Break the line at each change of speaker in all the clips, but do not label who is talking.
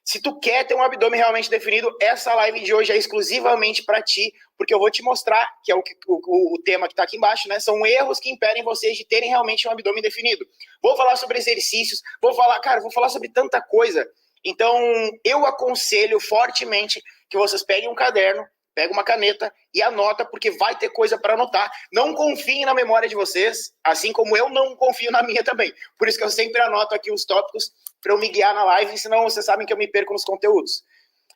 Se tu quer ter um abdômen realmente definido, essa live de hoje é exclusivamente para ti, porque eu vou te mostrar, que é o tema que está aqui embaixo, né? São erros que impedem vocês de terem realmente um abdômen definido. Vou falar sobre exercícios, vou falar sobre tanta coisa. Então, eu aconselho fortemente que vocês peguem um caderno, peguem uma caneta e anota, porque vai ter coisa para anotar. Não confiem na memória de vocês, assim como eu não confio na minha também. Por isso que eu sempre anoto aqui os tópicos para eu me guiar na live, senão vocês sabem que eu me perco nos conteúdos.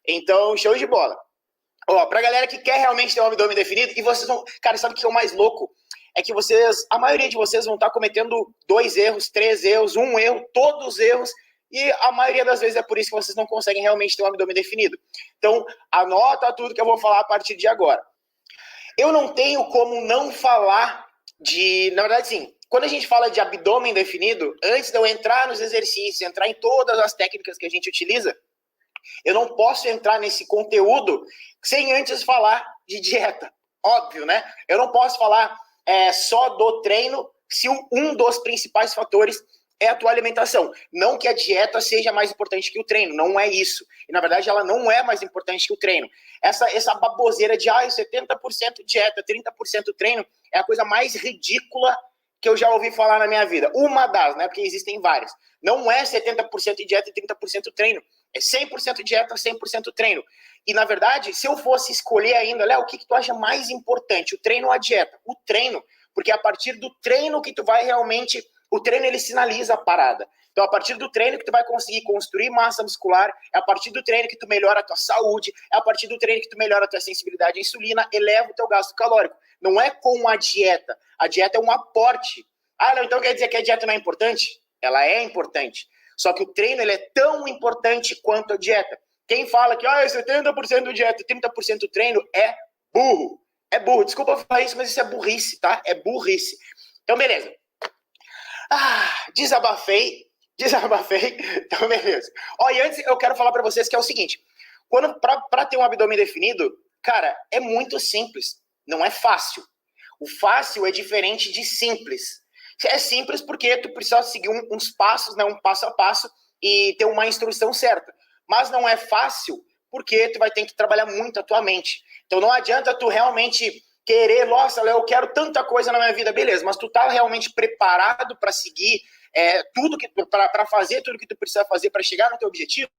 Então, show de bola. Ó, pra galera que quer realmente ter um abdômen definido, e vocês vão... Cara, sabe o que é o mais louco? É que a maioria de vocês vão estar cometendo 2 erros, 3 erros, 1 erro, todos os erros, e a maioria das vezes é por isso que vocês não conseguem realmente ter um abdômen definido. Então, anota tudo que eu vou falar a partir de agora. Eu não tenho como não falar de... Na verdade, sim, quando a gente fala de abdômen definido, antes de eu entrar nos exercícios, entrar em todas as técnicas que a gente utiliza, eu não posso entrar nesse conteúdo sem antes falar de dieta. Óbvio, né? Eu não posso falar só do treino se um dos principais fatores é a tua alimentação. Não que a dieta seja mais importante que o treino, não é isso. E, na verdade, ela não é mais importante que o treino. Essa baboseira de 70% dieta, 30% treino, é a coisa mais ridícula que eu já ouvi falar na minha vida. Uma das, né? Porque existem várias. Não é 70% dieta e 30% treino. É 100% dieta, 100% treino. E, na verdade, se eu fosse escolher ainda, Léo, o que tu acha mais importante? O treino ou a dieta? O treino. Porque é a partir do treino que tu vai realmente... O treino, ele sinaliza a parada. Então, a partir do treino que tu vai conseguir construir massa muscular, é a partir do treino que tu melhora a tua saúde, é a partir do treino que tu melhora a tua sensibilidade à insulina, eleva o teu gasto calórico. Não é com a dieta. A dieta é um aporte. Ah, não, então quer dizer que a dieta não é importante? Ela é importante. Só que o treino, ele é tão importante quanto a dieta. Quem fala que 70% dieta e 30% treino é burro. É burro. Desculpa falar isso, mas isso é burrice, tá? É burrice. Então, beleza. Desabafei. Então, beleza. Ó, e antes eu quero falar pra vocês que é o seguinte. Pra ter um abdômen definido, cara, é muito simples. Não é fácil. O fácil é diferente de simples. É simples porque tu precisa seguir uns passos, né, um passo a passo e ter uma instrução certa. Mas não é fácil porque tu vai ter que trabalhar muito a tua mente. Então não adianta tu realmente querer, nossa, Léo, eu quero tanta coisa na minha vida, beleza, mas tu tá realmente preparado para seguir para fazer tudo que tu precisa fazer para chegar no teu objetivo?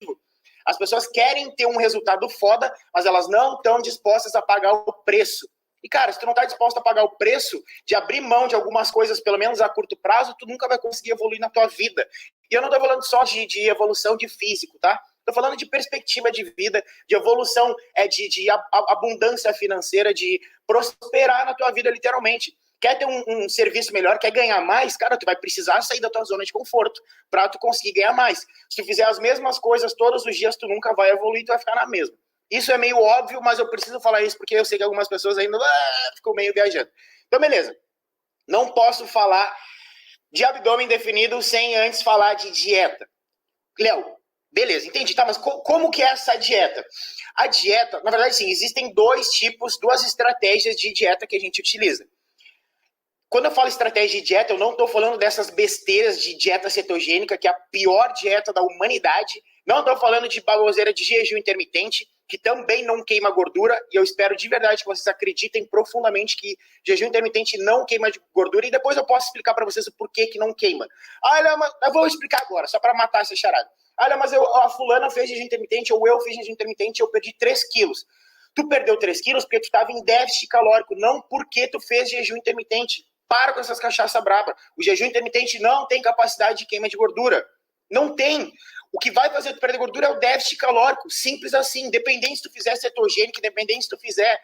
As pessoas querem ter um resultado foda, mas elas não estão dispostas a pagar o preço. E, cara, se tu não tá disposto a pagar o preço de abrir mão de algumas coisas, pelo menos a curto prazo, tu nunca vai conseguir evoluir na tua vida. E eu não tô falando só de evolução de físico, tá? Tô falando de perspectiva de vida, de evolução, de abundância financeira, de prosperar na tua vida, literalmente. Quer ter um serviço melhor, quer ganhar mais, cara, tu vai precisar sair da tua zona de conforto pra tu conseguir ganhar mais. Se tu fizer as mesmas coisas todos os dias, tu nunca vai evoluir, tu vai ficar na mesma. Isso é meio óbvio, mas eu preciso falar isso porque eu sei que algumas pessoas ainda ficam meio viajando. Então, beleza. Não posso falar de abdômen definido sem antes falar de dieta. Léo, beleza, entendi. Tá, mas como que é essa dieta? A dieta, na verdade, sim, existem duas estratégias de dieta que a gente utiliza. Quando eu falo estratégia de dieta, eu não estou falando dessas besteiras de dieta cetogênica, que é a pior dieta da humanidade. Não estou falando de baboseira de jejum intermitente, que também não queima gordura, e eu espero de verdade que vocês acreditem profundamente que jejum intermitente não queima gordura, e depois eu posso explicar para vocês o porquê que não queima. Eu vou explicar agora, só para matar essa charada. Mas a fulana fez jejum intermitente, ou eu fiz jejum intermitente, eu perdi 3 quilos. Tu perdeu 3 quilos porque tu estava em déficit calórico, não porque tu fez jejum intermitente. Para com essas cachaça braba. O jejum intermitente não tem capacidade de queima de gordura. Não tem. O que vai fazer tu perder gordura é o déficit calórico. Simples assim. Independente se tu fizer cetogênico, independente se tu fizer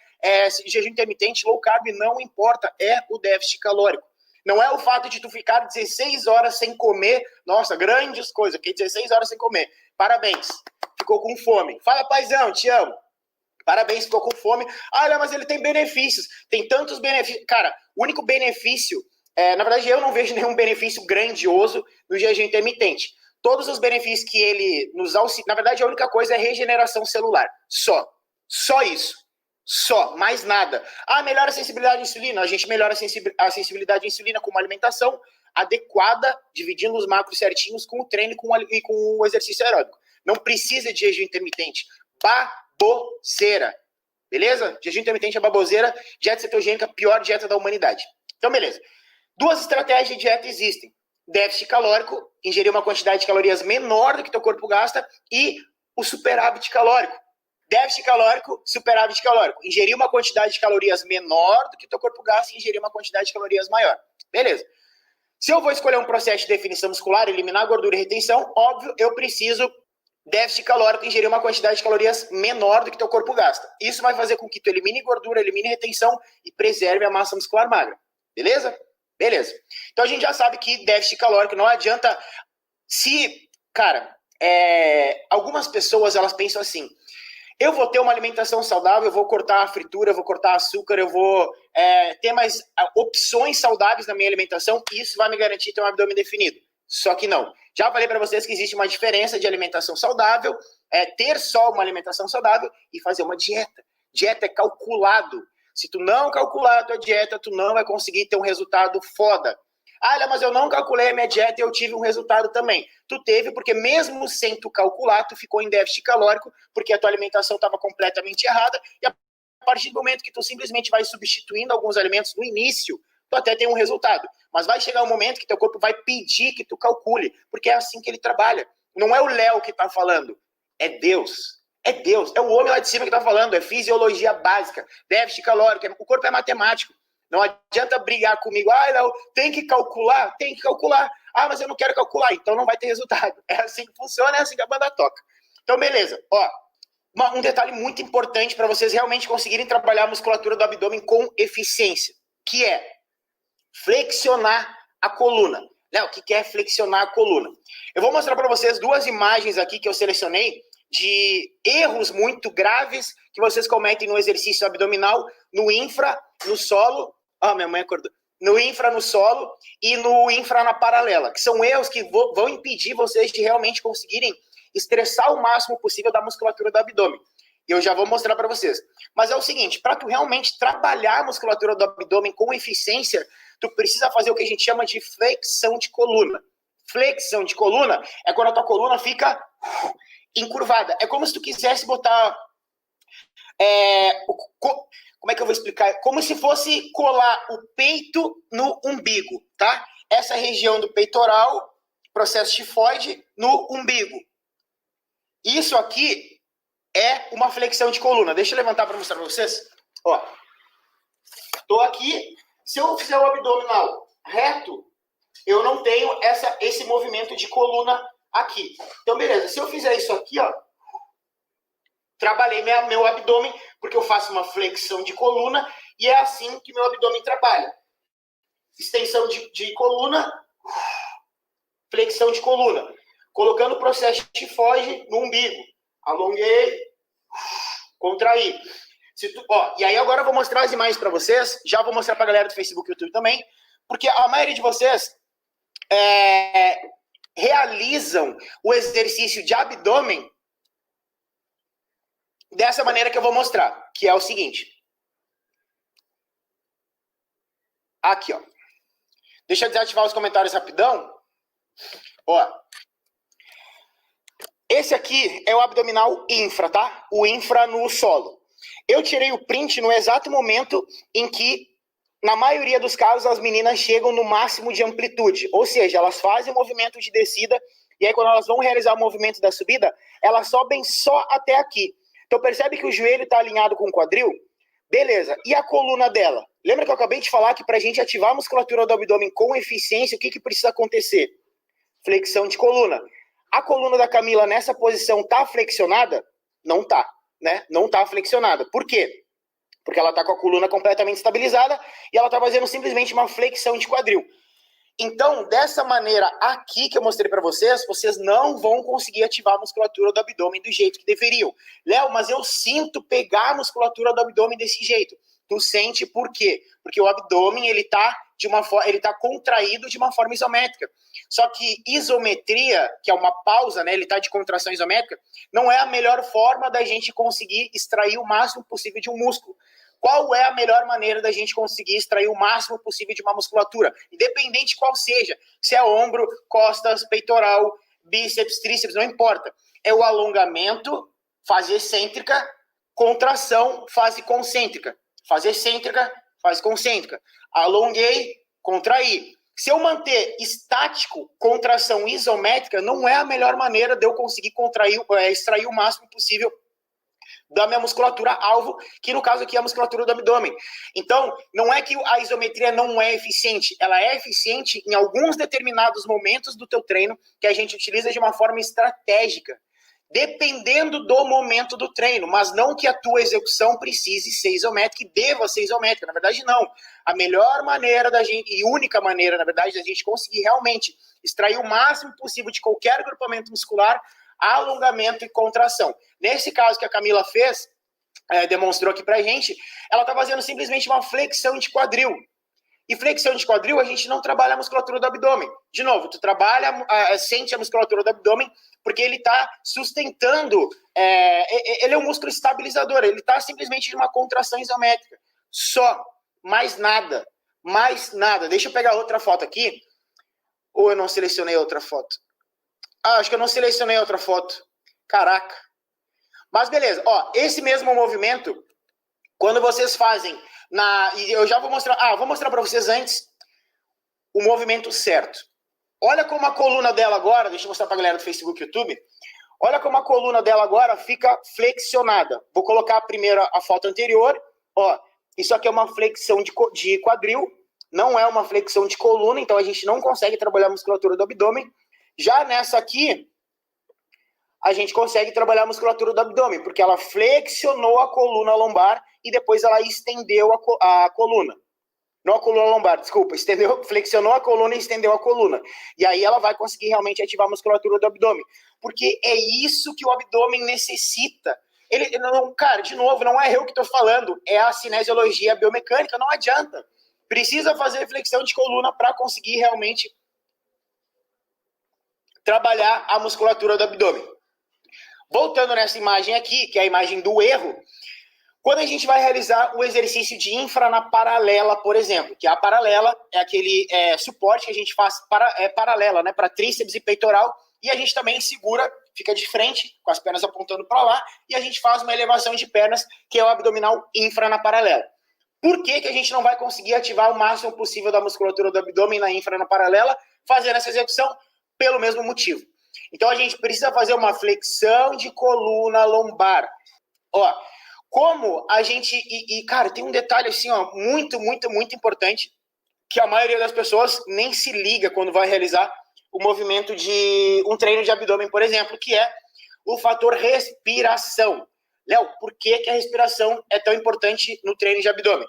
jejum intermitente, low carb, não importa. É o déficit calórico. Não é o fato de tu ficar 16 horas sem comer. Nossa, grandes coisas. Fiquei 16 horas sem comer. Parabéns. Ficou com fome. Fala, paizão, te amo. Parabéns, ficou com fome. Mas ele tem benefícios. Tem tantos benefícios. Cara, o único benefício... na verdade, eu não vejo nenhum benefício grandioso no jejum intermitente. Todos os benefícios que ele nos auxilia... Na verdade, a única coisa é regeneração celular. Só isso. Só. Mais nada. Melhora a sensibilidade à insulina. A gente melhora a sensibilidade à insulina com uma alimentação adequada, dividindo os macros certinhos com o treino e com o exercício aeróbico. Não precisa de jejum intermitente. Baboseira. Beleza? Jejum intermitente é baboseira. Dieta cetogênica, pior dieta da humanidade. Então, beleza. Duas estratégias de dieta existem. Déficit calórico, ingerir uma quantidade de calorias menor do que teu corpo gasta, e o superávit calórico. Déficit calórico, superávit calórico. Ingerir uma quantidade de calorias menor do que teu corpo gasta e ingerir uma quantidade de calorias maior. Beleza. Se eu vou escolher um processo de definição muscular, eliminar gordura e retenção, óbvio, eu preciso déficit calórico, ingerir uma quantidade de calorias menor do que teu corpo gasta. Isso vai fazer com que tu elimine gordura, elimine retenção e preserve a massa muscular magra. Beleza? Beleza. Então a gente já sabe que déficit calórico não adianta. Se, cara, algumas pessoas elas pensam assim: eu vou ter uma alimentação saudável, eu vou cortar a fritura, eu vou cortar açúcar, eu vou ter mais opções saudáveis na minha alimentação, e isso vai me garantir ter um abdômen definido. Só que não. Já falei para vocês que existe uma diferença de alimentação saudável, ter só uma alimentação saudável e fazer uma dieta. Dieta é calculado. Se tu não calcular a tua dieta, tu não vai conseguir ter um resultado foda. Ah, mas eu não calculei a minha dieta e eu tive um resultado também. Tu teve porque mesmo sem tu calcular, tu ficou em déficit calórico, porque a tua alimentação estava completamente errada, e a partir do momento que tu simplesmente vai substituindo alguns alimentos no início, tu até tem um resultado. Mas vai chegar um momento que teu corpo vai pedir que tu calcule, porque é assim que ele trabalha. Não é o Léo que tá falando, é Deus. É Deus, é o homem lá de cima que tá falando, é fisiologia básica, déficit calórico, o corpo é matemático. Não adianta brigar comigo, não, tem que calcular. Ah, mas eu não quero calcular, então não vai ter resultado. É assim que funciona, é assim que a banda toca. Então, beleza. Ó, um detalhe muito importante para vocês realmente conseguirem trabalhar a musculatura do abdômen com eficiência, que é flexionar a coluna. Léo, o que é flexionar a coluna? Eu vou mostrar para vocês duas imagens aqui que eu selecionei de erros muito graves que vocês cometem no exercício abdominal, no infra, no solo. Minha mãe acordou. No infra, no solo e no infra na paralela, que são erros que vão impedir vocês de realmente conseguirem estressar o máximo possível da musculatura do abdômen. E eu já vou mostrar para vocês. Mas é o seguinte, para tu realmente trabalhar a musculatura do abdômen com eficiência, tu precisa fazer o que a gente chama de flexão de coluna. Flexão de coluna é quando a tua coluna fica encurvada. É como se tu quisesse botar... como é que eu vou explicar? Como se fosse colar o peito no umbigo, tá? Essa região do peitoral, processo tifoide, no umbigo. Isso aqui é uma flexão de coluna. Deixa eu levantar para mostrar para vocês. Ó, tô aqui. Se eu fizer o abdominal reto, eu não tenho esse movimento de coluna aqui. Então, beleza. Se eu fizer isso aqui, ó, trabalhei meu abdômen, porque eu faço uma flexão de coluna e é assim que meu abdômen trabalha. Extensão de coluna, flexão de coluna. Colocando o processo tifoide no umbigo. Alonguei, contraí. E aí agora eu vou mostrar as imagens para vocês. Já vou mostrar para a galera do Facebook e YouTube também. Porque a maioria de vocês realizam o exercício de abdômen dessa maneira que eu vou mostrar, que é o seguinte. Aqui, ó. Deixa eu desativar os comentários rapidão. Ó. Esse aqui é o abdominal infra, tá? O infra no solo. Eu tirei o print no exato momento em que, na maioria dos casos, as meninas chegam no máximo de amplitude. Ou seja, elas fazem o movimento de descida e aí quando elas vão realizar o movimento da subida, elas sobem só até aqui. Então percebe que o joelho está alinhado com o quadril? Beleza. E a coluna dela? Lembra que eu acabei de falar que para a gente ativar a musculatura do abdômen com eficiência, o que precisa acontecer? Flexão de coluna. A coluna da Camila nessa posição tá flexionada? Não tá, né? Não tá flexionada. Por quê? Porque ela tá com a coluna completamente estabilizada e ela tá fazendo simplesmente uma flexão de quadril. Então, dessa maneira aqui que eu mostrei para vocês, vocês não vão conseguir ativar a musculatura do abdômen do jeito que deveriam. Léo, mas eu sinto pegar a musculatura do abdômen desse jeito. Tu sente por quê? Porque o abdômen, ele tá contraído de uma forma isométrica. Só que isometria, que é uma pausa, né, ele tá de contração isométrica, não é a melhor forma da gente conseguir extrair o máximo possível de um músculo. Qual é a melhor maneira da gente conseguir extrair o máximo possível de uma musculatura? Independente qual seja. Se é ombro, costas, peitoral, bíceps, tríceps, não importa. É o alongamento, fase excêntrica, contração, fase concêntrica. Fase excêntrica, fase concêntrica. Alonguei, contraí. Se eu manter estático, contração isométrica, não é a melhor maneira de eu conseguir extrair o máximo possível da minha musculatura alvo, que no caso aqui é a musculatura do abdômen. Então, não é que a isometria não é eficiente, ela é eficiente em alguns determinados momentos do teu treino, que a gente utiliza de uma forma estratégica, dependendo do momento do treino, mas não que a tua execução precise ser isométrica e deva ser isométrica, na verdade não. A melhor maneira da gente, e única maneira, na verdade, da gente conseguir realmente extrair o máximo possível de qualquer agrupamento muscular, alongamento e contração. Nesse caso que a Camila fez, demonstrou aqui pra gente, ela tá fazendo simplesmente uma flexão de quadril. E flexão de quadril, a gente não trabalha a musculatura do abdômen. De novo, tu trabalha, sente a musculatura do abdômen, porque ele está sustentando, ele é um músculo estabilizador, ele está simplesmente em uma contração isométrica. Só, mais nada, mais nada. Deixa eu pegar outra foto aqui. Ou eu não selecionei outra foto? Acho que eu não selecionei outra foto. Caraca. Mas beleza, ó, esse mesmo movimento, quando vocês fazem, e eu já vou mostrar, vou mostrar para vocês antes o movimento certo. Olha como a coluna dela agora, deixa eu mostrar para a galera do Facebook e YouTube, olha como a coluna dela agora fica flexionada. Vou colocar primeiro a foto anterior, ó, isso aqui é uma flexão de quadril, não é uma flexão de coluna, então a gente não consegue trabalhar a musculatura do abdômen. Já nessa aqui, a gente consegue trabalhar a musculatura do abdômen, porque ela flexionou a coluna lombar e depois ela estendeu a coluna. Não a coluna lombar, desculpa, flexionou a coluna e estendeu a coluna. E aí ela vai conseguir realmente ativar a musculatura do abdômen. Porque é isso que o abdômen necessita. Cara, de novo, não é eu que estou falando, é a cinesiologia biomecânica, não adianta. Precisa fazer flexão de coluna para conseguir realmente trabalhar a musculatura do abdômen. Voltando nessa imagem aqui, que é a imagem do erro, quando a gente vai realizar o exercício de infra na paralela, por exemplo, que a paralela é aquele suporte que a gente faz paralela, né, para tríceps e peitoral, e a gente também segura, fica de frente, com as pernas apontando para lá, e a gente faz uma elevação de pernas, que é o abdominal infra na paralela. Por que a gente não vai conseguir ativar o máximo possível da musculatura do abdômen na infra na paralela, fazendo essa execução? Pelo mesmo motivo. Então a gente precisa fazer uma flexão de coluna lombar. Ó, como a gente... cara, tem um detalhe assim, ó, muito, muito, muito importante, que a maioria das pessoas nem se liga quando vai realizar o movimento de um treino de abdômen, por exemplo, que é o fator respiração. Léo, por que a respiração é tão importante no treino de abdômen?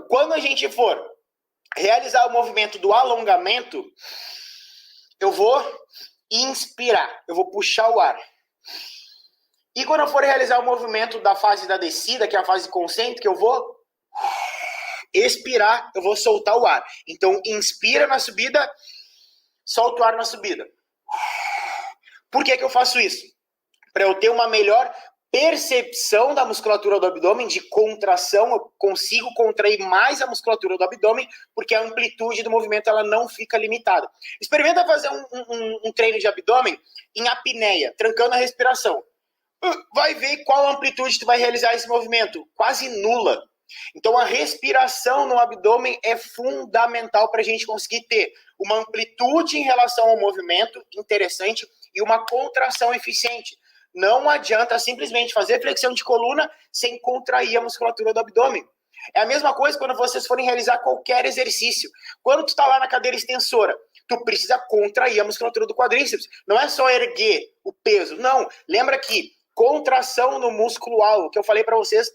Quando a gente for realizar o movimento do alongamento, eu vou inspirar, eu vou puxar o ar. E quando eu for realizar o movimento da fase da descida, que é a fase concêntrica, eu vou expirar, eu vou soltar o ar. Então, inspira na subida, solta o ar na subida. Por que eu faço isso? Para eu ter uma melhor percepção da musculatura do abdômen, de contração, eu consigo contrair mais a musculatura do abdômen, porque a amplitude do movimento ela não fica limitada. Experimenta fazer um treino de abdômen em apneia, trancando a respiração. Vai ver qual amplitude tu vai realizar esse movimento. Quase nula. Então a respiração no abdômen é fundamental para a gente conseguir ter uma amplitude em relação ao movimento interessante e uma contração eficiente. Não adianta simplesmente fazer flexão de coluna sem contrair a musculatura do abdômen. É a mesma coisa quando vocês forem realizar qualquer exercício. Quando tu tá lá na cadeira extensora, tu precisa contrair a musculatura do quadríceps. Não é só erguer o peso, não. Lembra que contração no músculo alvo, que eu falei para vocês,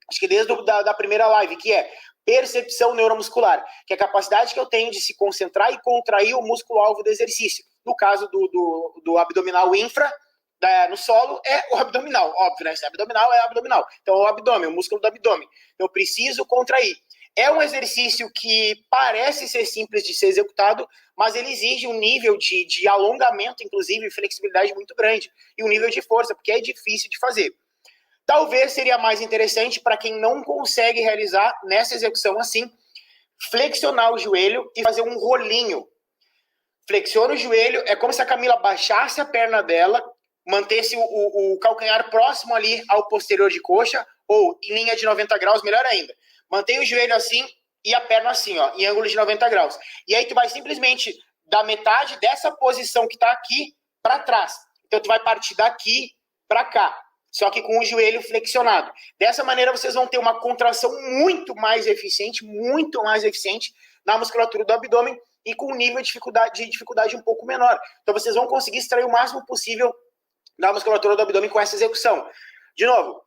acho que desde da primeira live, que é percepção neuromuscular, que é a capacidade que eu tenho de se concentrar e contrair o músculo alvo do exercício. No caso do abdominal infra, no solo é o abdominal, óbvio, né? Se é abdominal, é abdominal. Então, o abdômen, o músculo do abdômen. Eu preciso contrair. É um exercício que parece ser simples de ser executado, mas ele exige um nível de alongamento, inclusive, e flexibilidade muito grande. E um nível de força, porque é difícil de fazer. Talvez seria mais interessante para quem não consegue realizar nessa execução assim, flexionar o joelho e fazer um rolinho. flexiona o joelho, é como se a Camila baixasse a perna dela, mantesse o calcanhar próximo ali ao posterior de coxa, ou em linha de 90 graus, melhor ainda. Mantém o joelho assim e a perna assim, ó, em ângulo de 90 graus. E aí tu vai simplesmente dar metade dessa posição que tá aqui para trás. Então tu vai partir daqui para cá, só que com o joelho flexionado. Dessa maneira vocês vão ter uma contração muito mais eficiente na musculatura do abdômen e com um nível de dificuldade um pouco menor. Então vocês vão conseguir extrair o máximo possível da musculatura do abdômen com essa execução. De novo,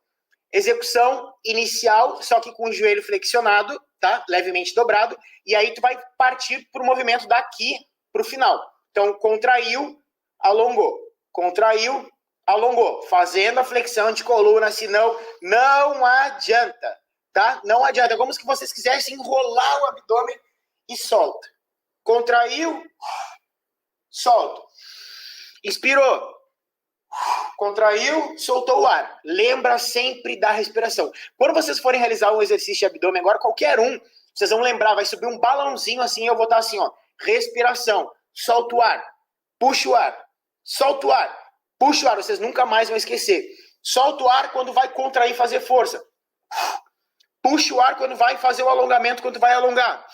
execução inicial, só que com o joelho flexionado, tá? Levemente dobrado, e aí tu vai partir pro movimento daqui pro final. Então, contraiu, alongou. Contraiu, alongou. Fazendo a flexão de coluna, senão não adianta, tá? Não adianta. É como se vocês quisessem enrolar o abdômen e solta. Contraiu, solta. Inspirou. Contraiu, soltou o ar. Lembra sempre da respiração. Quando vocês forem realizar um exercício de abdômen, agora qualquer um, vocês vão lembrar, vai subir um balãozinho assim, eu vou estar assim, ó. Respiração, solta o ar, puxa o ar, solta o ar, puxa o ar. Vocês nunca mais vão esquecer. Solta o ar quando vai contrair, fazer força. Puxa o ar quando vai fazer o alongamento, quando vai alongar.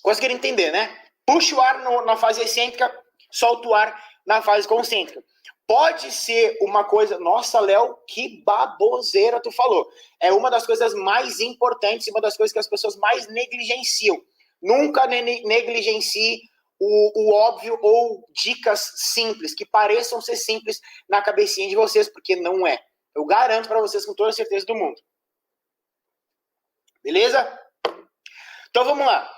Conseguiram entender, né? Puxa o ar na fase excêntrica, solta o ar na fase concêntrica. Pode ser uma coisa... Nossa, Léo, que baboseira tu falou. É uma das coisas mais importantes, uma das coisas que as pessoas mais negligenciam. Nunca negligencie o óbvio ou dicas simples, que pareçam ser simples na cabecinha de vocês, porque não é. Eu garanto para vocês com toda a certeza do mundo. Beleza? Então vamos lá.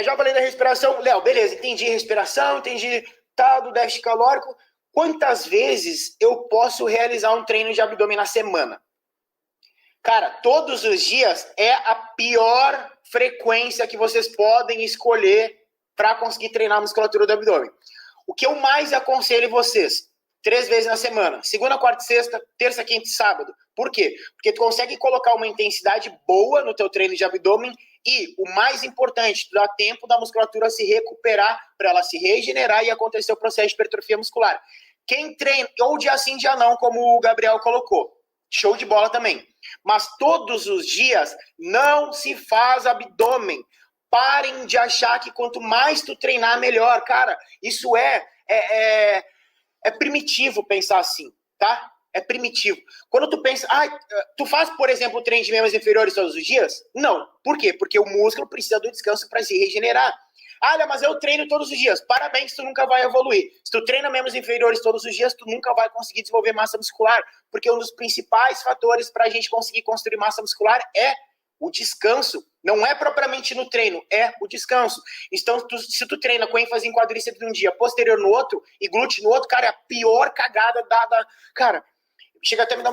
Já falei da respiração. Léo, beleza, entendi respiração, entendi tal do déficit calórico. Quantas vezes eu posso realizar um treino de abdômen na semana? Cara, todos os dias é a pior frequência que vocês podem escolher para conseguir treinar a musculatura do abdômen. O que eu mais aconselho vocês? 3 vezes na semana. Segunda, quarta e sexta, terça, quinta e sábado. Por quê? Porque tu consegue colocar uma intensidade boa no teu treino de abdômen e, o mais importante, tu dá tempo da musculatura se recuperar para ela se regenerar e acontecer o processo de hipertrofia muscular. Quem treina, ou dia sim, dia não, como o Gabriel colocou. Show de bola também. Mas todos os dias não se faz abdômen. Parem de achar que quanto mais tu treinar, melhor. Cara, isso é primitivo pensar assim, tá? É primitivo. Quando tu pensa... tu faz, por exemplo, o treino de membros inferiores todos os dias? Não. Por quê? Porque o músculo precisa do descanso para se regenerar. Mas eu treino todos os dias. Parabéns, tu nunca vai evoluir. Se tu treina membros inferiores todos os dias, tu nunca vai conseguir desenvolver massa muscular, porque um dos principais fatores para a gente conseguir construir massa muscular é o descanso. Não é propriamente no treino, é o descanso. Então, se tu treina com ênfase em quadríceps num dia, posterior no outro, e glúteo no outro, cara, é a pior cagada dada. Cara, chega até a me dar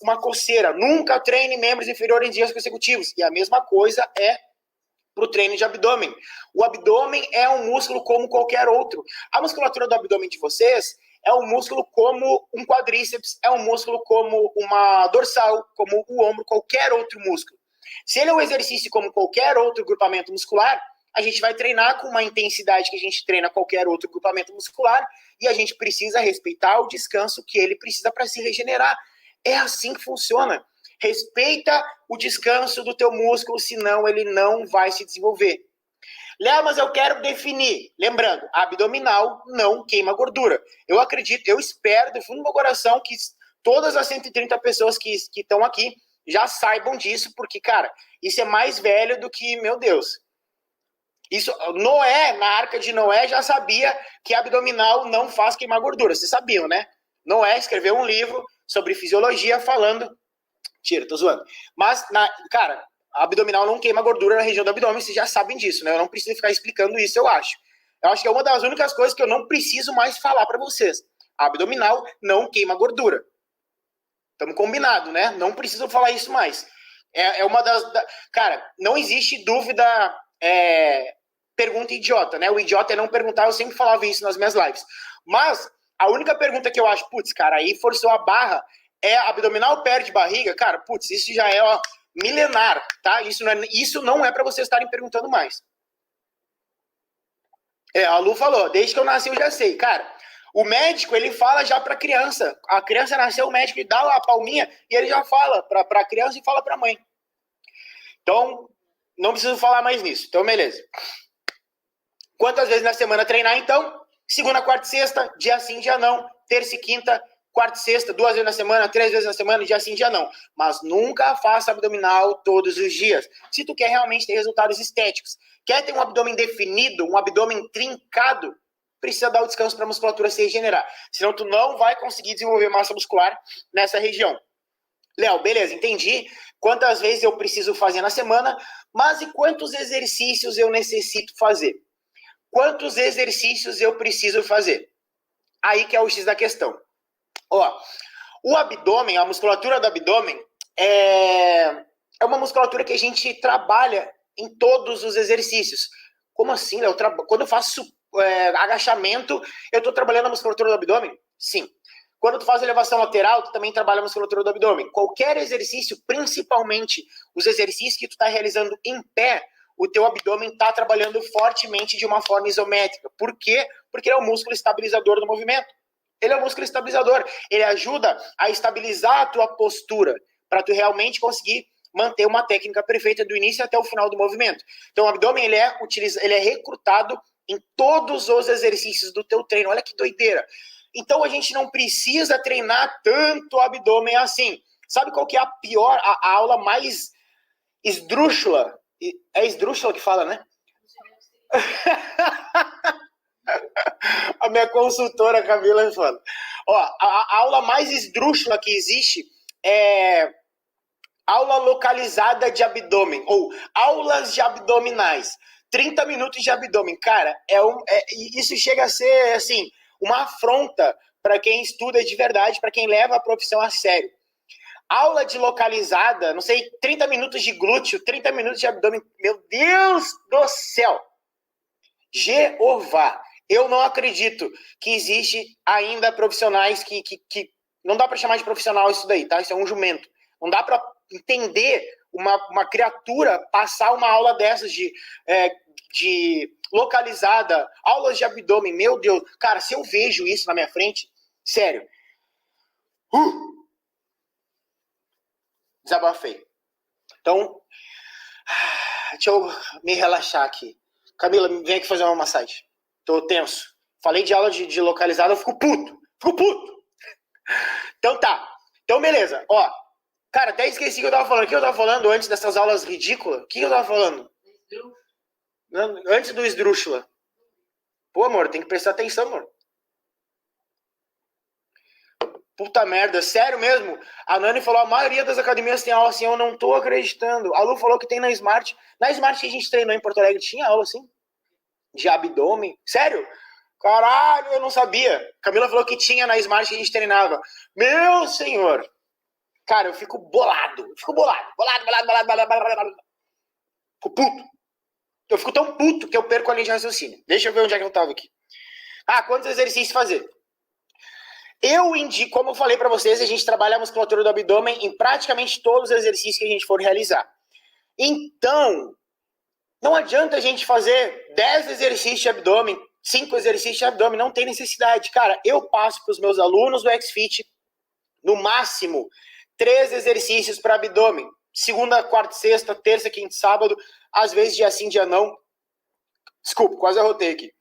uma coceira. Nunca treine membros inferiores em dias consecutivos. E a mesma coisa é para o treino de abdômen. O abdômen é um músculo como qualquer outro. A musculatura do abdômen de vocês é um músculo como um quadríceps, é um músculo como uma dorsal, como o ombro, qualquer outro músculo. Se ele é um exercício como qualquer outro grupamento muscular, a gente vai treinar com uma intensidade que a gente treina qualquer outro grupamento muscular e a gente precisa respeitar o descanso que ele precisa para se regenerar. É assim que funciona. Respeita o descanso do teu músculo, senão ele não vai se desenvolver. Léo, mas eu quero definir. Lembrando, abdominal não queima gordura. Eu acredito, eu espero do fundo do meu coração que todas as 130 pessoas que estão aqui já saibam disso, porque, cara, isso é mais velho do que, meu Deus. Isso, Noé, na Arca de Noé, já sabia que abdominal não faz queimar gordura. Vocês sabiam, né? Noé escreveu um livro sobre fisiologia falando... Tira, tô zoando. Mas, cara, abdominal não queima gordura na região do abdômen, vocês já sabem disso, né? Eu não preciso ficar explicando isso, eu acho. Eu acho que é uma das únicas coisas que eu não preciso mais falar para vocês. Abdominal não queima gordura. Estamos combinados, né? Não preciso falar isso mais. É uma das... Cara, não existe dúvida... pergunta idiota, né? O idiota é não perguntar, eu sempre falava isso nas minhas lives. Mas, a única pergunta que eu acho, putz, cara, aí forçou a barra... abdominal perde barriga, cara, putz, isso já é milenar, tá? Isso não é para vocês estarem perguntando mais. A Lu falou, desde que eu nasci eu já sei. Cara, o médico, ele fala já pra criança. A criança nasceu, o médico dá a palminha e ele já fala pra criança e fala pra mãe. Então, não preciso falar mais nisso. Então, beleza. Quantas vezes na semana treinar, então? Segunda, quarta e sexta, dia sim, dia não. Terça e quinta, quarta e sexta, 2 vezes na semana, 3 vezes na semana, dia sim, dia não. Mas nunca faça abdominal todos os dias. Se tu quer realmente ter resultados estéticos, quer ter um abdômen definido, um abdômen trincado, precisa dar o descanso para a musculatura se regenerar. Senão tu não vai conseguir desenvolver massa muscular nessa região. Léo, beleza, entendi quantas vezes eu preciso fazer na semana, mas e quantos exercícios eu necessito fazer? Quantos exercícios eu preciso fazer? Aí que é o X da questão. Ó, o abdômen, a musculatura do abdômen é uma musculatura que a gente trabalha em todos os exercícios. Como assim, Léo? Quando eu faço agachamento, eu estou trabalhando a musculatura do abdômen? Sim. Quando tu faz elevação lateral, tu também trabalha a musculatura do abdômen. Qualquer exercício, principalmente os exercícios que tu está realizando em pé, o teu abdômen está trabalhando fortemente de uma forma isométrica. Por quê? Porque ele é o músculo estabilizador do movimento. Ele é o músculo estabilizador. Ele ajuda a estabilizar a tua postura para tu realmente conseguir manter uma técnica perfeita do início até o final do movimento. Então, o abdômen ele é recrutado em todos os exercícios do teu treino. Olha que doideira. Então, a gente não precisa treinar tanto o abdômen assim. Sabe qual que é a aula mais esdrúxula? É esdrúxula que fala, né? A minha consultora, Camila, fala. Ó, a aula mais esdrúxula que existe é aula localizada de abdômen, ou aulas de abdominais. 30 minutos de abdômen. Cara, isso chega a ser, assim, uma afronta para quem estuda de verdade, para quem leva a profissão a sério. Aula de localizada, não sei, 30 minutos de glúteo, 30 minutos de abdômen. Meu Deus do céu! Jeová! Eu não acredito que existe ainda profissionais que não dá para chamar de profissional isso daí, tá? Isso é um jumento. Não dá para entender uma criatura passar uma aula dessas de localizada, aulas de abdômen. Meu Deus, cara, se eu vejo isso na minha frente, sério. Desabafei. Então, deixa eu me relaxar aqui. Camila, vem aqui fazer uma massagem. Tô tenso. Falei de aula de localizada, eu fico puto. Fico puto. Então tá. Então beleza. Ó, cara, até esqueci o que eu tava falando. O que eu tava falando antes dessas aulas ridículas? O que eu tava falando? Antes do esdrúxula. Pô, amor, tem que prestar atenção, amor. Puta merda, sério mesmo? A Nani falou, a maioria das academias tem aula assim, eu não tô acreditando. A Lu falou que tem na Smart. Na Smart que a gente treinou em Porto Alegre, tinha aula assim? De abdômen? Sério? Caralho, eu não sabia. Camila falou que tinha na Smart que a gente treinava. Meu senhor. Cara, eu fico bolado. Fico bolado. Bolado. Fico puto. Eu fico tão puto que eu perco a linha de raciocínio. Deixa eu ver onde é que eu tava aqui. Quantos exercícios fazer? Eu indico, como eu falei para vocês, a gente trabalha a musculatura do abdômen em praticamente todos os exercícios que a gente for realizar. Então, não adianta a gente fazer 10 exercícios de abdômen, 5 exercícios de abdômen, não tem necessidade. Cara, eu passo para os meus alunos do XFIT, no máximo, 3 exercícios para abdômen. Segunda, quarta, sexta, terça, quinta, sábado, às vezes dia sim, dia não. Desculpa, quase arrotei aqui.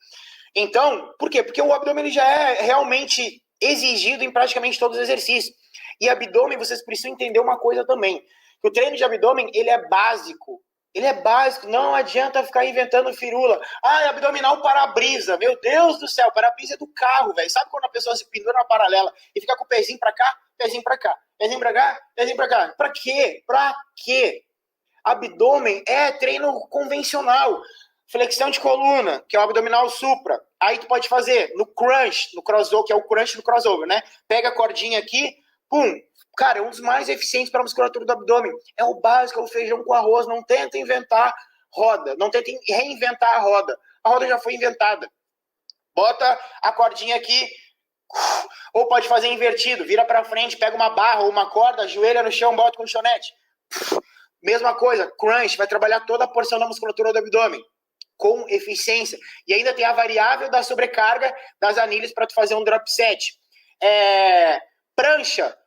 Então, por quê? Porque o abdômen já é realmente exigido em praticamente todos os exercícios. E abdômen, vocês precisam entender uma coisa também. Que o treino de abdômen, ele é básico. Ele é básico, não adianta ficar inventando firula. Abdominal para-brisa. Meu Deus do céu, para-brisa é do carro, velho. Sabe quando a pessoa se pendura na paralela e fica com o pezinho pra cá, pezinho pra cá, pezinho pra cá, pezinho pra cá? Pra quê? Pra quê? Abdômen é treino convencional. Flexão de coluna, que é o abdominal supra. Aí tu pode fazer no crunch, no crossover, que é o crunch no crossover, né? Pega a cordinha aqui, pum. Cara, é um dos mais eficientes para a musculatura do abdômen. É o básico, é o feijão com arroz. Não tenta inventar roda. Não tenta reinventar a roda. A roda já foi inventada. Bota a cordinha aqui, ou pode fazer invertido. Vira para frente, pega uma barra ou uma corda, ajoelha no chão, bota com colchonete. Mesma coisa, crunch, vai trabalhar toda a porção da musculatura do abdômen. com eficiência. E ainda tem a variável da sobrecarga das anilhas para tu fazer um drop set. Prancha,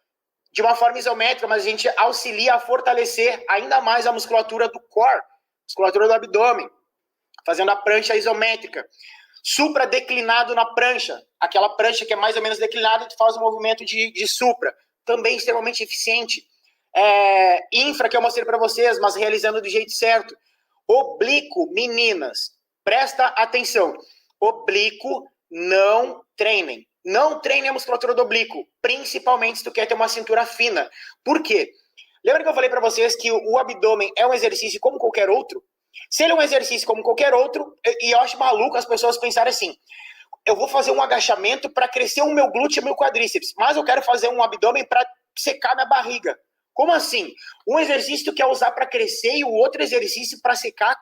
de uma forma isométrica, mas a gente auxilia a fortalecer ainda mais a musculatura do core, musculatura do abdômen, fazendo a prancha isométrica. Supra declinado na prancha, aquela prancha que é mais ou menos declinada e tu faz um movimento de supra, também extremamente eficiente. Infra, que eu mostrei para vocês, mas realizando do jeito certo. Oblíquo, meninas, presta atenção. Oblíquo, não treinem. Não treine a musculatura do oblíquo, principalmente se tu quer ter uma cintura fina. Por quê? Lembra que eu falei para vocês que o abdômen é um exercício como qualquer outro? Se ele é um exercício como qualquer outro, e eu acho maluco as pessoas pensarem assim, eu vou fazer um agachamento para crescer o meu glúteo e o meu quadríceps, mas eu quero fazer um abdômen para secar minha barriga. Como assim? Um exercício tu quer usar para crescer e o outro exercício para secar?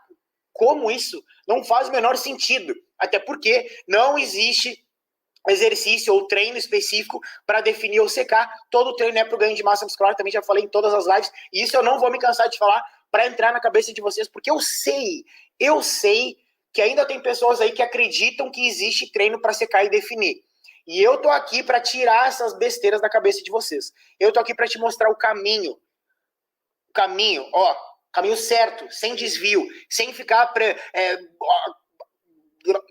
Como isso? Não faz o menor sentido. Até porque não existe exercício ou treino específico para definir ou secar. Todo treino é para o ganho de massa muscular, também já falei em todas as lives, e isso eu não vou me cansar de falar para entrar na cabeça de vocês, porque eu sei que ainda tem pessoas aí que acreditam que existe treino para secar e definir. E eu tô aqui para tirar essas besteiras da cabeça de vocês. Eu tô aqui para te mostrar o caminho. Caminho certo, sem desvio, sem ficar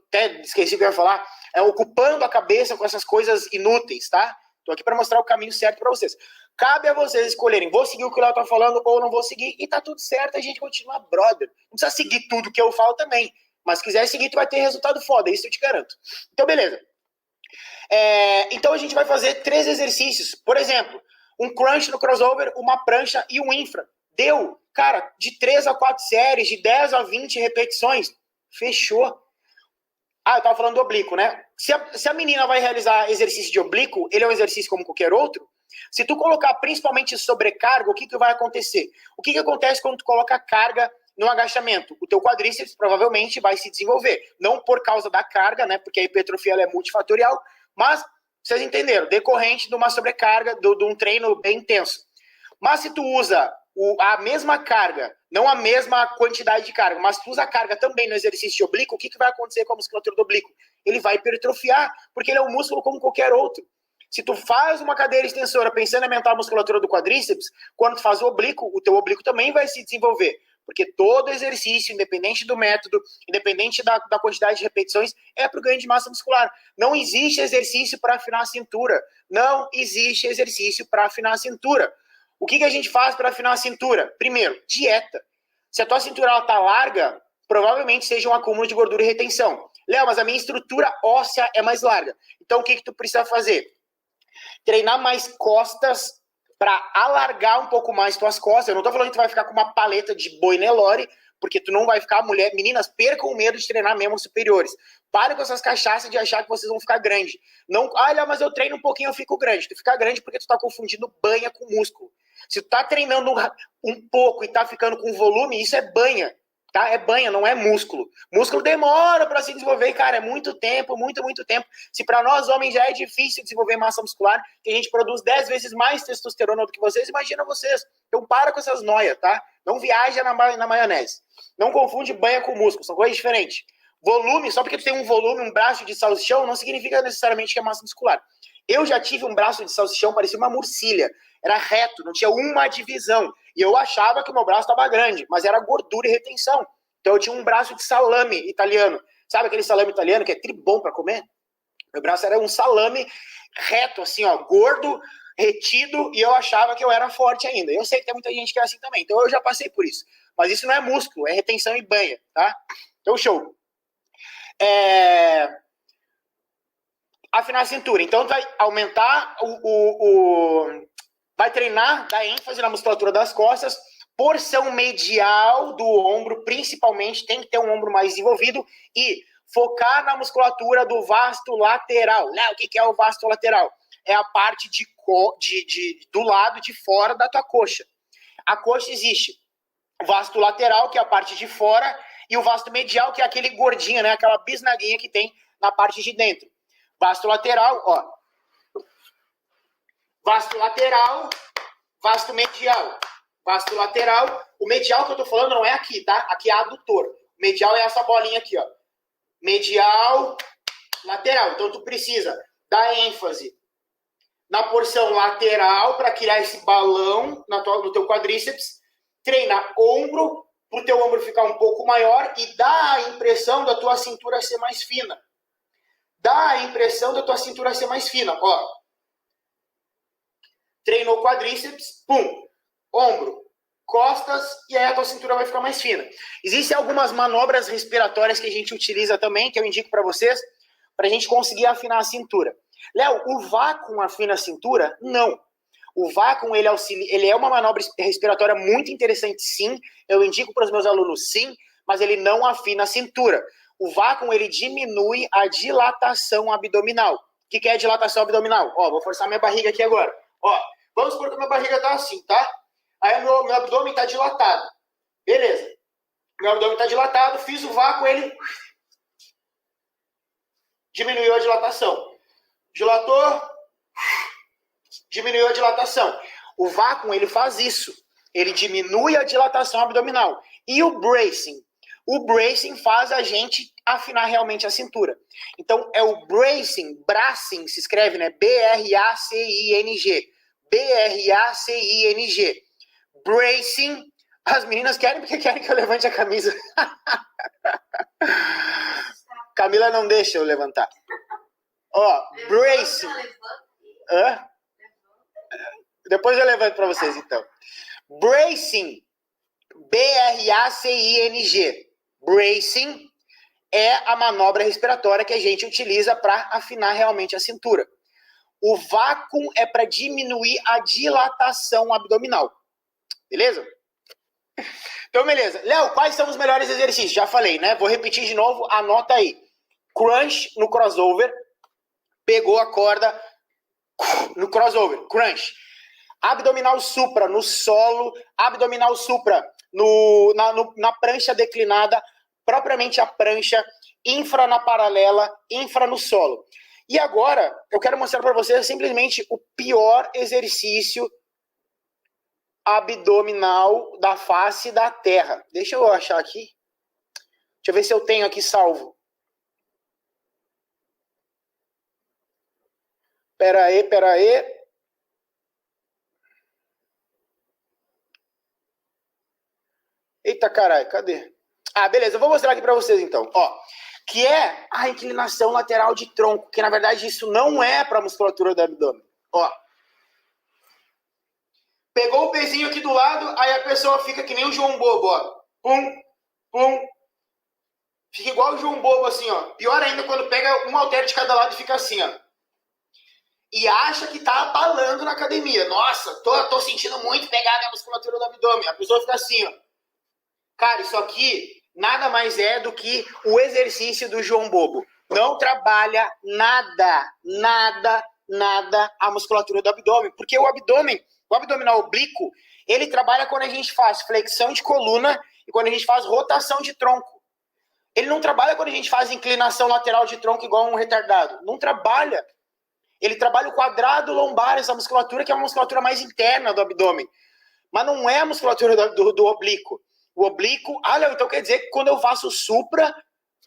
até esqueci o que eu ia falar, ocupando a cabeça com essas coisas inúteis, tá? Tô aqui para mostrar o caminho certo para vocês. Cabe a vocês escolherem, vou seguir o que o Léo tá falando ou não vou seguir, e tá tudo certo, a gente continua brother. Não precisa seguir tudo que eu falo também, mas se quiser seguir, tu vai ter resultado foda, isso eu te garanto. Então, beleza. Então a gente vai fazer 3 exercícios. Por exemplo, um crunch no crossover, uma prancha e um infra. Deu, cara, de 3 a 4 séries, de 10 a 20 repetições. Fechou. Eu tava falando do oblíquo, né? Se a menina vai realizar exercício de oblíquo, ele é um exercício como qualquer outro. Se tu colocar principalmente sobrecarga, o que vai acontecer? O que acontece quando tu coloca carga no agachamento? O teu quadríceps provavelmente vai se desenvolver. Não por causa da carga, né? Porque a hipertrofia ela é multifatorial, mas vocês entenderam, decorrente de uma sobrecarga, de um treino bem intenso. Mas se tu usa a mesma carga, não a mesma quantidade de carga, mas tu usa a carga também no exercício de oblíquo, o que vai acontecer com a musculatura do oblíquo? Ele vai hipertrofiar, porque ele é um músculo como qualquer outro. Se tu faz uma cadeira extensora pensando em aumentar a musculatura do quadríceps, quando tu faz o oblíquo, o teu oblíquo também vai se desenvolver. Porque todo exercício, independente do método, independente da quantidade de repetições, é para o ganho de massa muscular. Não existe exercício para afinar a cintura. Não existe exercício para afinar a cintura. O que a gente faz para afinar a cintura? Primeiro, dieta. Se a tua cintura está larga, provavelmente seja um acúmulo de gordura e retenção. Léo, mas a minha estrutura óssea é mais larga. Então o que tu precisa fazer? Treinar mais costas para alargar um pouco mais tuas costas. Eu não tô falando que tu vai ficar com uma paleta de boi Nelore, porque tu não vai ficar, meninas, percam o medo de treinar membros superiores. Parem com essas cachaças de achar que vocês vão ficar grande. Não, mas eu treino um pouquinho, eu fico grande. Tu fica grande porque tu tá confundindo banha com músculo. Se tu tá treinando um pouco e tá ficando com volume, isso é banha. Tá? É banha, não é músculo. Músculo demora para se desenvolver, cara, é muito tempo, muito tempo. Se para nós homens já é difícil desenvolver massa muscular, que a gente produz 10 vezes mais testosterona do que vocês, imagina vocês. Então para com essas noias, tá? Não viaja na maionese. Não confunde banha com músculo, são coisas diferentes. Volume, só porque tu tem um volume, um braço de salsichão, não significa necessariamente que é massa muscular. Eu já tive um braço de salsichão, parecia uma murcilha. Era reto, não tinha uma divisão. E eu achava que o meu braço estava grande, mas era gordura e retenção. Então eu tinha um braço de salame italiano. Sabe aquele salame italiano que é tribom para comer? Meu braço era um salame reto, assim, ó, gordo, retido, e eu achava que eu era forte ainda. Eu sei que tem muita gente que é assim também, então eu já passei por isso. Mas isso não é músculo, é retenção e banha, tá? Então, show. Afinar a cintura. Então, vai aumentar vai treinar, dar ênfase na musculatura das costas, porção medial do ombro, principalmente, tem que ter um ombro mais desenvolvido, e focar na musculatura do vasto lateral. Léo, o que é o vasto lateral? É a parte do lado de fora da tua coxa. A coxa existe o vasto lateral, que é a parte de fora, e o vasto medial, que é aquele gordinho, né? Aquela bisnaguinha que tem na parte de dentro. Vasto lateral, ó. Vasto lateral, vasto medial. Vasto lateral, o medial que eu tô falando não é aqui, tá? Aqui é adutor. Medial é essa bolinha aqui, ó. Medial, lateral. Então, tu precisa dar ênfase na porção lateral para criar esse balão no teu quadríceps. Treina ombro, para o teu ombro ficar um pouco maior e dá a impressão da tua cintura ser mais fina. Dá a impressão da tua cintura ser mais fina. Ó. Treinou quadríceps, pum, ombro, costas, e aí a tua cintura vai ficar mais fina. Existem algumas manobras respiratórias que a gente utiliza também, que eu indico para vocês, para a gente conseguir afinar a cintura. Léo, o vácuo afina a cintura? Não. O vácuo, ele é uma manobra respiratória muito interessante, sim. Eu indico para os meus alunos, sim, mas ele não afina a cintura. O vácuo, ele diminui a dilatação abdominal. O que é a dilatação abdominal? Ó, vou forçar minha barriga aqui agora. Ó, vamos supor que a minha barriga tá assim, tá? Aí meu abdômen tá dilatado. Beleza. Meu abdômen tá dilatado, fiz o vácuo, ele diminuiu a dilatação. Dilatou, diminuiu a dilatação. O vácuo, ele faz isso. Ele diminui a dilatação abdominal. E o bracing? O bracing faz a gente afinar realmente a cintura. Então, é o bracing, se escreve, né? B-R-A-C-I-N-G. B-R-A-C-I-N-G. Bracing. As meninas querem porque querem que eu levante a camisa. Camila não deixa eu levantar. Ó, bracing. Hã? Depois eu levanto para vocês, então. Bracing. B-R-A-C-I-N-G. Bracing é a manobra respiratória que a gente utiliza para afinar realmente a cintura. O vácuo é para diminuir a dilatação abdominal. Beleza? Então, beleza. Léo, quais são os melhores exercícios? Já falei, né? Vou repetir de novo, anota aí. Crunch no crossover. Pegou a corda no crossover. Crunch. Abdominal supra no solo. Abdominal supra na prancha declinada. Propriamente a prancha. Infra na paralela. Infra no solo. E agora, eu quero mostrar para vocês simplesmente o pior exercício abdominal da face da Terra. Deixa eu achar aqui. Deixa eu ver se eu tenho aqui salvo. Pera aí. Eita caralho, cadê? Ah, beleza, eu vou mostrar aqui pra vocês então. Ó, que é a inclinação lateral de tronco, que na verdade isso não é pra musculatura do abdômen. Ó. Pegou o pezinho aqui do lado, aí a pessoa fica que nem o João Bobo, ó. Pum, pum. Fica igual o João Bobo, assim, ó. Pior ainda quando pega um halter de cada lado e fica assim, ó. E acha que tá abalando na academia. Nossa, tô sentindo muito pegar minha musculatura do abdômen. A pessoa fica assim, ó. Cara, isso aqui nada mais é do que o exercício do João Bobo. Não trabalha nada a musculatura do abdômen. Porque o abdominal oblíquo, ele trabalha quando a gente faz flexão de coluna e quando a gente faz rotação de tronco. Ele não trabalha quando a gente faz inclinação lateral de tronco igual um retardado. Não trabalha. Ele trabalha o quadrado lombar, essa musculatura que é uma musculatura mais interna do abdômen. Mas não é a musculatura do oblíquo. O oblíquo... Ah, Léo, então quer dizer que quando eu faço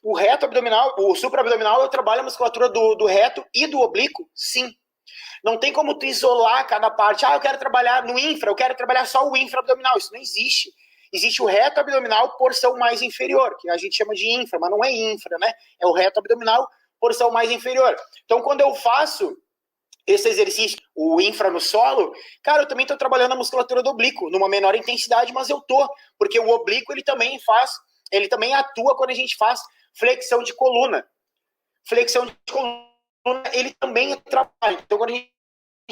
o reto abdominal, o supra-abdominal, eu trabalho a musculatura do reto e do oblíquo? Sim. Não tem como tu isolar cada parte. Ah, eu quero trabalhar no infra, eu quero trabalhar só o infra-abdominal. Isso não existe. Existe o reto abdominal, porção mais inferior, que a gente chama de infra, mas não é infra, né? É o reto abdominal, porção mais inferior. Então, quando eu faço esse exercício, o infra no solo, cara, eu também estou trabalhando a musculatura do oblíquo, numa menor intensidade, mas eu tô, porque o oblíquo, ele também atua quando a gente faz flexão de coluna. Flexão de coluna, ele também trabalha. Então, quando a gente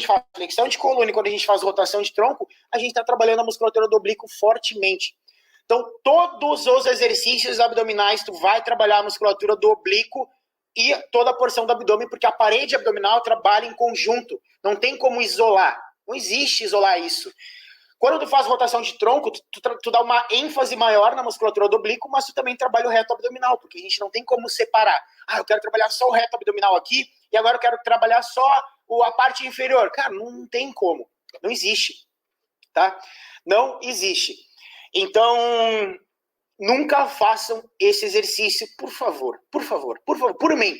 faz flexão de coluna e quando a gente faz rotação de tronco, a gente está trabalhando a musculatura do oblíquo fortemente. Então, todos os exercícios abdominais, tu vai trabalhar a musculatura do oblíquo e toda a porção do abdômen, porque a parede abdominal trabalha em conjunto. Não tem como isolar. Não existe isolar isso. Quando tu faz rotação de tronco, tu dá uma ênfase maior na musculatura do oblíquo, mas tu também trabalha o reto abdominal, porque a gente não tem como separar. Ah, eu quero trabalhar só o reto abdominal aqui, e agora eu quero trabalhar só a parte inferior. Cara, não tem como. Não existe. Tá? Não existe. Então, Nunca façam esse exercício, por favor, por mim.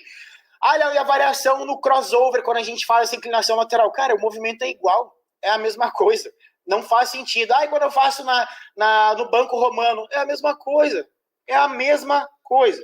Olha, e a variação no crossover, quando a gente faz essa inclinação lateral. Cara, o movimento é igual, é a mesma coisa. Não faz sentido. Quando eu faço no banco romano, é a mesma coisa. É a mesma coisa.